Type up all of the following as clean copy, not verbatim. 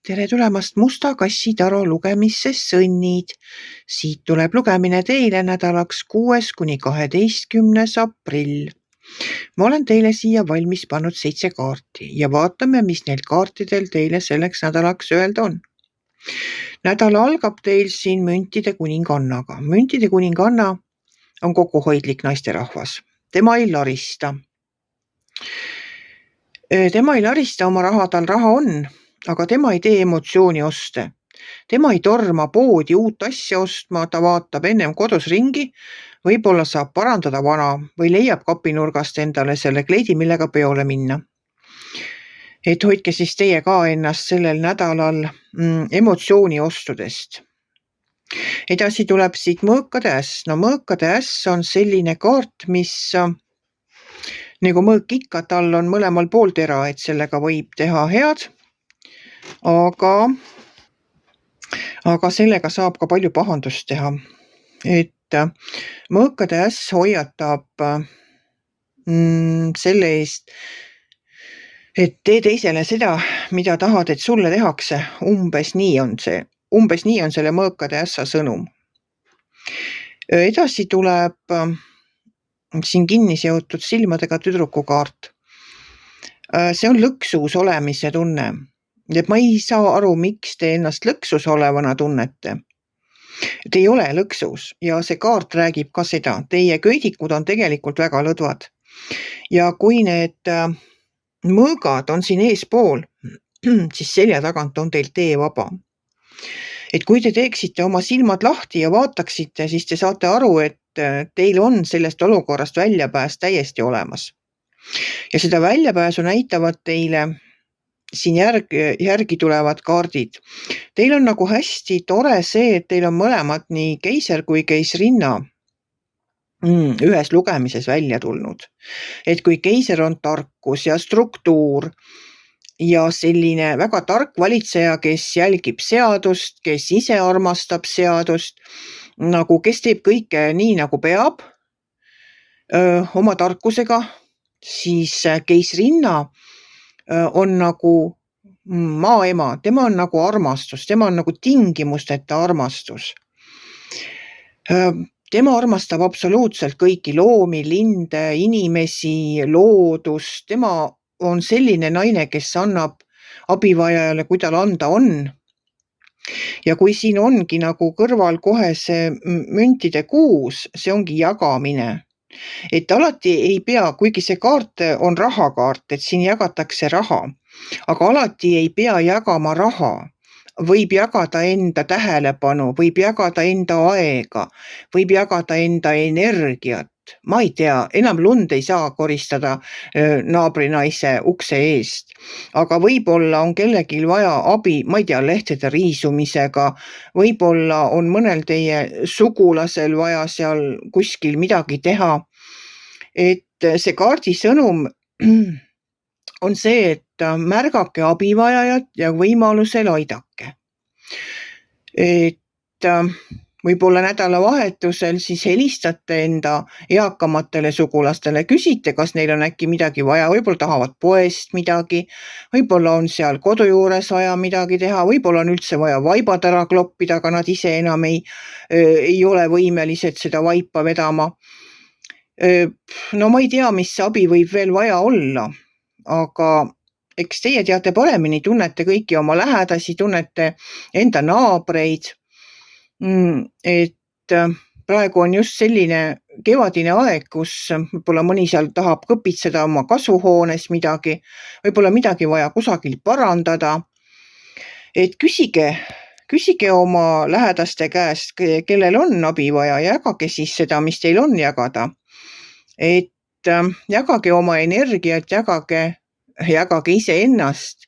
Tere tulemast Musta kassi taro lugemisse, sõnnid. Siit tuleb lugemine teile nädalaks 6.–12. aprill. Ma olen teile siia valmis pannud 7 kaarti ja vaatame, mis neil kaartidel teile selleks nädalaks öelda on. Nädal algab teil siin müntide kuningannaga. Müntide kuninganna on kokkuhoidlik naisterahvas. Tema ei larista. Oma raha, tal raha on, aga tema ei tee emotsiooni oste. Tema ei torma poodi uut asja ostma, ta vaatab ennem kodus ringi, võib-olla saab parandada vana või leiab kapinurgast endale selle kleidi, millega peole minna. Et hoidke siis teie ka ennast sellel nädalal emotsiooni ostudest. Edasi tuleb siit mõõkade äss. No mõõkade äss on selline kaart, mis nagu mõõk ikka, tal on mõlemal pool tera, et sellega võib teha head, aga sellega saab ka palju pahandust teha. Et mõõkade äss hoiatab selle eest, et tee teisele seda, mida tahad, et sulle tehakse. Umbes nii on selle mõõkade ässa sõnum. Edasi tuleb siin kinni seotud silmadega tüdruku kaart. See on lõksus olemise tunne. Et ma ei saa aru, miks te ennast lõksus olevana tunnete. Te ei ole lõksus ja see kaart räägib ka seda. Teie köidikud on tegelikult väga lõdvad. Ja kui need mõõgad on siin eespool, siis selja tagant on teil tee vaba. Et kui te teeksite oma silmad lahti ja vaataksite, siis te saate aru, et teil on sellest olukorrast väljapääs täiesti olemas. Ja seda väljapääsu näitavad teile siin järgi tulevad kaardid. Teil on nagu hästi tore see, et teil on mõlemad nii keiser kui keisrinna ühes lugemises välja tulnud. Et kui keiser on tarkus ja struktuur ja selline väga tark valitseja, kes jälgib seadust, kes ise armastab seadust, nagu kes teeb kõike nii, nagu peab oma tarkusega, siis keisrinna on nagu maaema, tema on nagu armastus, tema on nagu tingimusteta armastus. Tema armastab absoluutselt kõiki loomi, linde, inimesi, loodust. Tema on selline naine, kes annab abivajajale, kui tal anda on. Ja kui siin ongi nagu kõrval kohe see müntide kuus, see ongi jagamine. Et alati ei pea, kuigi see kaart on rahakaart, et siin jagatakse raha, aga alati ei pea jagama raha. Võib jagada enda tähelepanu, võib jagada enda aega, võib jagada enda energiat. Ma ei tea, enam lund ei saa koristada naabrinaise ukse eest, aga võib-olla on kellelgi vaja abi, ma ei tea, lehtede riisumisega, võib-olla on mõnel teie sugulasel vaja seal kuskil midagi teha. Et see kaardi sõnum on see, et märgake abivajajat ja võimalusel aidake. Et võib-olla nädalavahetusel siis helistate enda eakamatele sugulastele, küsite, kas neil on äkki midagi vaja, võib-olla tahavad poest midagi, võib-olla on seal kodu juures vaja midagi teha, võib-olla on üldse vaja vaibad ära kloppida, aga nad ise enam ei ole võimelised seda vaipa vedama. No ma ei tea, mis abi võib veel vaja olla, aga eks teie teate paremini, tunnete kõiki oma lähedasi, tunnete enda naabreid. Et praegu on just selline kevadine aeg, kus võib-olla mõni seal tahab kõpitseda oma kasvuhoones midagi, võib-olla midagi vaja kusagil parandada. Et küsige oma lähedaste käest, kellel on abi vaja, jagage siis seda, mis teil on jagada. Et jagage oma energiat, jagage ise ennast,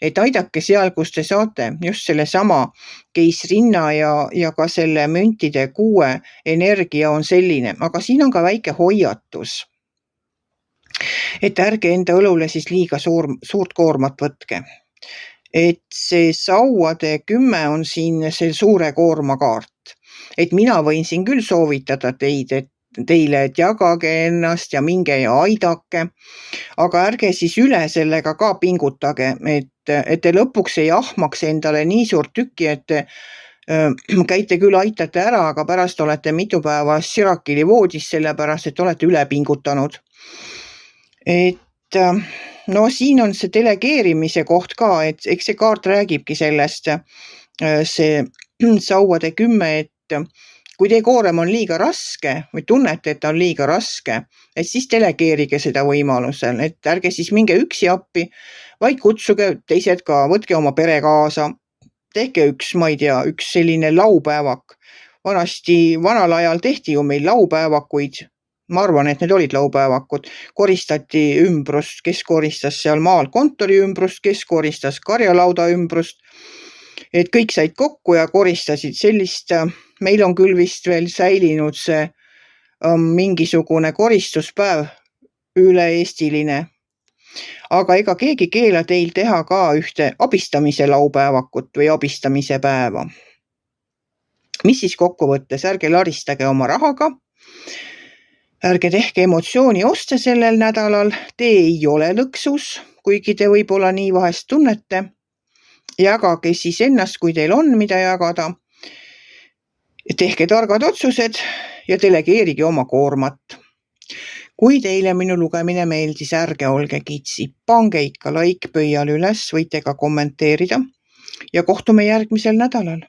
et aidake seal, kus te saate, just selle sama keisrinna ja ka selle müntide kuue energia on selline, aga siin on ka väike hoiatus. Et ärge enda õlule siis liiga suurt koormat võtke. Et see sauade 10 on siin see suure koorma kaart. Et mina võin siin küll soovitada teid, et teile, et jagage ennast ja minge ja aidake. Aga ärge siis üle sellega ka pingutage, et te lõpuks ei ahmaks endale nii suurt tükki, et te käite küll, aitate ära, aga pärast olete mitu päeva sirakili voodis, sellepärast et olete üle pingutanud. Et no siin on see delegeerimise koht ka, et eks see kaart räägibki sellest, see sauade 10, et kui teie koorem on liiga raske või tunnete, et ta on liiga raske, et siis delegeerige seda võimalusel, et ärge siis minge üksi appi, vaid kutsuge teised ka, võtke oma pere kaasa, tehke üks selline laupäevak. Vanal ajal tehti ju meil laupäevakuid. Ma arvan, et need olid laupäevakud. Koristati ümbrust, kes koristas seal maal kontori ümbrust, kes koristas karjalauda ümbrust. Et kõik said kokku ja koristasid sellist. Meil on küll vist veel säilinud see mingisugune koristuspäev üle-eestiline. Aga ega keegi keela teil teha ka ühte abistamise laupäevakut või abistamise päeva. Mis siis kokkuvõttes? Ärge laristage oma rahaga. Ärge tehke emotsiooni oste sellel nädalal. Te ei ole lõksus, kuigi te võib-olla nii vahest tunnete. Jagage siis ennast, kui teil on mida jagada. Tehke targad otsused ja delegeerige oma koormat. Kui teile minu lugemine meeldis, ärge olge kitsi, pange ikka like pöial üles, võite ka kommenteerida ja kohtume järgmisel nädalal.